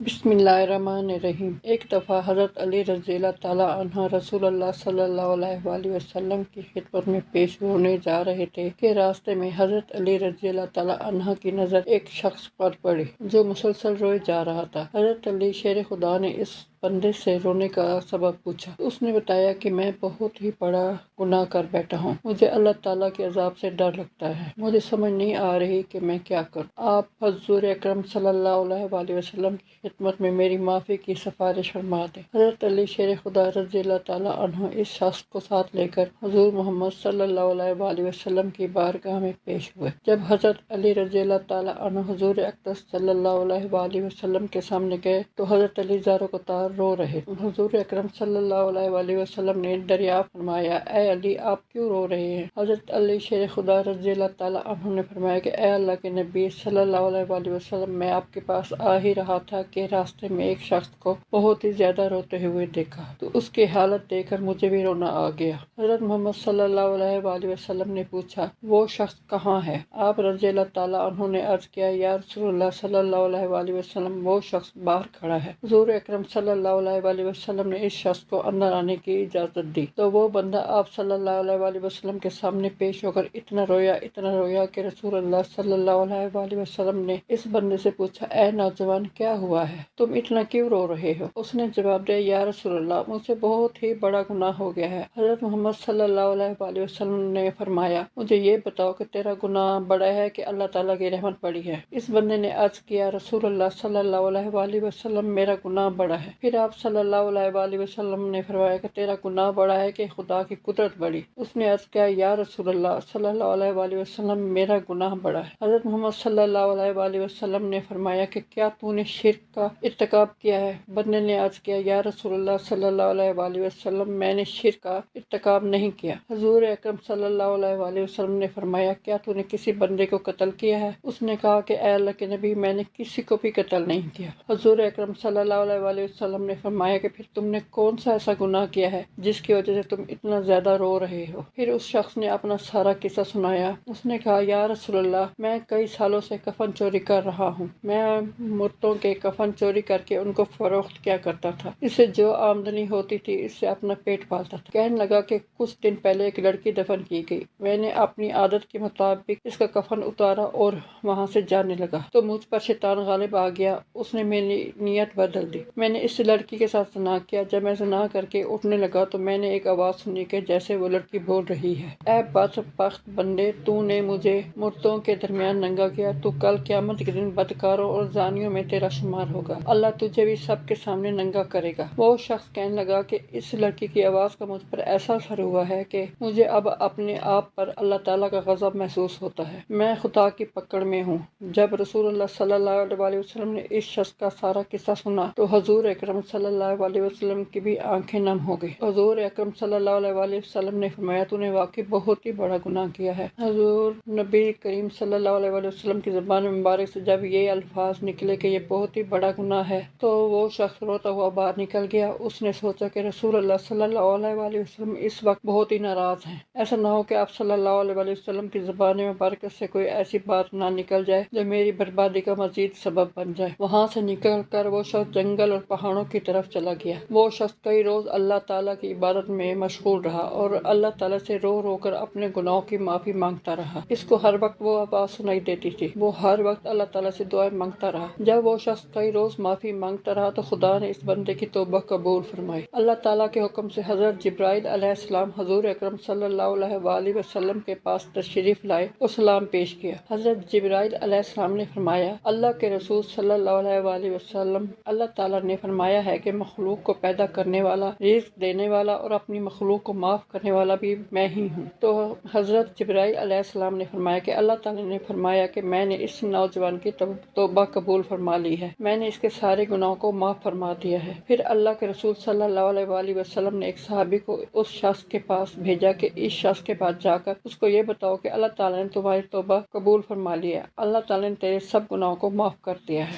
بسم اللہ الرحمن الرحیم۔ ایک دفعہ حضرت علی رضی اللہ تعالیٰ عنہ رسول اللہ صلی اللہ علیہ وآلہ وسلم کی خدمت میں پیش ہونے جا رہے تھے کہ راستے میں حضرت علی رضی اللہ تعالیٰ عنہ کی نظر ایک شخص پر پڑی جو مسلسل روئے جا رہا تھا۔ حضرت علی شیر خدا نے اس بندے سے رونے کا سبب پوچھا۔ اس نے بتایا کہ میں بہت ہی بڑا گناہ کر بیٹھا ہوں، مجھے اللہ تعالیٰ کے عذاب سے ڈر لگتا ہے، مجھے سمجھ نہیں آ رہی کہ میں کیا کروں۔ آپ حضور اکرم صلی اللہ علیہ وآلہ وسلم کی خدمت میں میری معافی کی سفارش فرما دیں۔ حضرت علی شیر خدا رضی اللہ تعالیٰ عنہ اس شخص کو ساتھ لے کر حضور محمد صلی اللہ علیہ وآلہ وسلم کی بارگاہ میں پیش ہوئے۔ جب حضرت علی رضی اللہ تعالیٰ عنہ حضور اقدس صلی اللہ علیہ وآلہ وسلم کے سامنے گئے تو حضرت علی زار و قطار رو رہے۔ حضور اکرم صلی اللہ علیہ وآلہ وسلم نے دریافت فرمایا، اے علی آپ کیوں رو رہے ہیں؟ حضرت علی شیر خدا رضی اللہ تعالیٰ عنہ نے فرمایا کہ اے اللہ کے نبی صلی اللہ علیہ وآلہ وسلم، میں آپ کے پاس آ ہی رہا تھا کہ راستے میں ایک شخص کو بہت ہی زیادہ روتے ہوئے دیکھا تو اس کی حالت دیکھ کر مجھے بھی رونا آ گیا۔ حضرت محمد صلی اللہ علیہ وآلہ وسلم نے پوچھا، وہ شخص کہاں ہے؟ آپ رضی اللہ تعالیٰ عنہ نے عرض کیا، یا رسول اللہ صلی اللہ علیہ وآلہ وسلم، وہ شخص باہر کھڑا ہے۔ حضور اکرم صلی اللہ علیہ وآلہ وسلم نے اس شخص کو اندر آنے کی اجازت دی تو وہ بندہ آپ صلی اللہ علیہ وآلہ وسلم کے سامنے پیش ہو کر اتنا رویا کہ رسول اللہ صلی اللہ علیہ وآلہ وسلم نے اس بندے سے پوچھا، اے نوجوان کیا ہوا ہے؟ تم اتنا کیوں رو رہے ہو؟ اس نے جواب دیا، یا رسول اللہ مجھ سے بہت ہی بڑا گناہ ہو گیا ہے۔ حضرت محمد صلی اللہ علیہ وآلہ وسلم نے فرمایا، مجھے یہ بتاؤ کہ تیرا گناہ بڑا ہے کہ اللہ تعالیٰ کی رحمت بڑی ہے؟ اس بندے نے عرض کیا، رسول اللہ صلی اللہ علیہ وآلہ وسلم میرا گناہ بڑا ہے۔ پھر آپ صلی اللہ علیہ وآلہ وسلم نے فرمایا کہ تیرا گناہ بڑا ہے کہ خدا کی قدرت بڑی؟ اس نے عرض کیا، یا رسول اللہ صلی اللہ علیہ وآلہ وسلم میرا گناہ بڑا ہے۔ حضرت محمد صلی اللہ علیہ وآلہ وسلم نے فرمایا کہ کیا تو نے شرک کا ارتکاب کیا ہے؟ بندے نے عرض کیا، یا رسول اللہ صلی اللہ علیہ وآلہ وسلم میں نے شرک کا ارتکاب نہیں کیا۔ حضور اکرم صلی اللہ علیہ وآلہ وسلم نے فرمایا، کیا تو نے کسی بندے کو قتل کیا ہے؟ اس نے کہا کہ اے اللہ کے نبی میں نے کسی کو بھی قتل نہیں کیا۔ حضور اکرم صلی اللہ علیہ وآلہ وسلم نے فرمایا کہ پھر تم نے کون سا ایسا گناہ کیا ہے جس کی وجہ سے تم اتنا زیادہ رو رہے ہو؟ پھر اس شخص نے اپنا سارا قصہ سنایا۔ اس نے کہا، یا رسول اللہ میں کئی سالوں سے کفن چوری کر رہا ہوں، میں مردوں کے کفن چوری کر کے ان کو فروخت کیا کرتا تھا، اس سے جو آمدنی ہوتی تھی اس سے اپنا پیٹ پالتا تھا۔ کہنے لگا کہ کچھ دن پہلے ایک لڑکی دفن کی گئی، میں نے اپنی عادت کے مطابق اس کا کفن اتارا اور وہاں سے جانے لگا تو مجھ پر شیطان غالب آ گیا، اس نے میری نیت بدل دی، میں نے اس لڑکی کے ساتھ زنا کیا۔ جب میں زنا کر کے اٹھنے لگا تو میں نے ایک آواز سنی کہ جیسے وہ لڑکی بول رہی ہے، اے بدبخت بندے، تو نے مجھے مردوں کے درمیان ننگا کیا، تو کل قیامت کے دن بدکاروں اور زانیوں میں تیرا شمار ہوگا، اللہ تجھے بھی سب کے سامنے ننگا کرے گا۔ وہ شخص کہنے لگا کہ اس لڑکی کی آواز کا مجھ پر ایسا اثر ہوا ہے کہ مجھے اب اپنے آپ پر اللہ تعالیٰ کا غضب محسوس ہوتا ہے، میں خدا کی پکڑ میں ہوں۔ جب رسول اللہ صلی اللہ علیہ وآلہ وسلم نے اس شخص کا سارا قصہ سنا تو حضور اکرم صلی اللہ علیہ وسلم کی بھی آنکھیں نم ہو گئی۔ حضور اکرم صلی اللہ علیہ وآلہ وسلم نے فرمایا، تو نے واقعی بہت ہی بڑا گناہ کیا ہے۔ حضور نبی کریم صلی اللہ علیہ وآلہ وسلم کی زبان مبارک سے جب یہ الفاظ نکلے کہ یہ بہت ہی بڑا گناہ ہے تو وہ شخص روتا ہوا باہر نکل گیا۔ اس نے سوچا کہ رسول اللہ صلی اللہ علیہ وآلہ وسلم اس وقت بہت ہی ناراض ہیں، ایسا نہ ہو کہ آپ صلی اللہ علیہ وآلہ وسلم کی زبان مبارکت سے کوئی ایسی بات نہ نکل جائے جو میری بربادی کا مزید سبب بن جائے۔ وہاں سے نکل کر وہ شخص جنگل اور پہاڑوں کی طرف چلا گیا۔ وہ شخص کئی روز اللہ تعالیٰ کی عبادت میں مشغول رہا اور اللہ تعالیٰ سے رو رو کر اپنے گناہوں کی معافی مانگتا رہا۔ اس کو ہر وقت وہ آواز سنائی دیتی تھی، وہ ہر وقت اللہ تعالیٰ سے دعائیں مانگتا رہا۔ جب وہ شخص کئی روز معافی مانگتا رہا تو خدا نے اس بندے کی توبہ قبول فرمائی۔ اللہ تعالیٰ کے حکم سے حضرت جبرائیل علیہ السلام حضور اکرم صلی اللہ علیہ وآلہ وسلم کے پاس تشریف لائے اور سلام پیش کیا۔ حضرت جبرائیل علیہ السلام نے فرمایا، اللہ کے رسول صلی اللہ علیہ وآلہ وسلم، اللہ تعالیٰ نے فرمایا ہے کہ مخلوق کو پیدا کرنے والا، رزق دینے والا اور اپنی مخلوق کو معاف کرنے والا بھی میں ہی ہوں۔ تو حضرت جبرائیل علیہ السلام نے فرمایا کہ اللہ تعالیٰ نے فرمایا کہ میں نے اس نوجوان کی توبہ قبول فرما لی ہے، میں نے اس کے سارے گناہوں کو معاف فرما دیا ہے۔ پھر اللہ کے رسول صلی اللہ علیہ وآلہ وسلم نے ایک صحابی کو اس شخص کے پاس بھیجا کہ اس شخص کے پاس جا کر اس کو یہ بتاؤ کہ اللہ تعالیٰ نے تمہاری توبہ قبول فرما لی ہے، اللہ تعالیٰ نے تیرے سب گناہوں کو معاف کر دیا ہے۔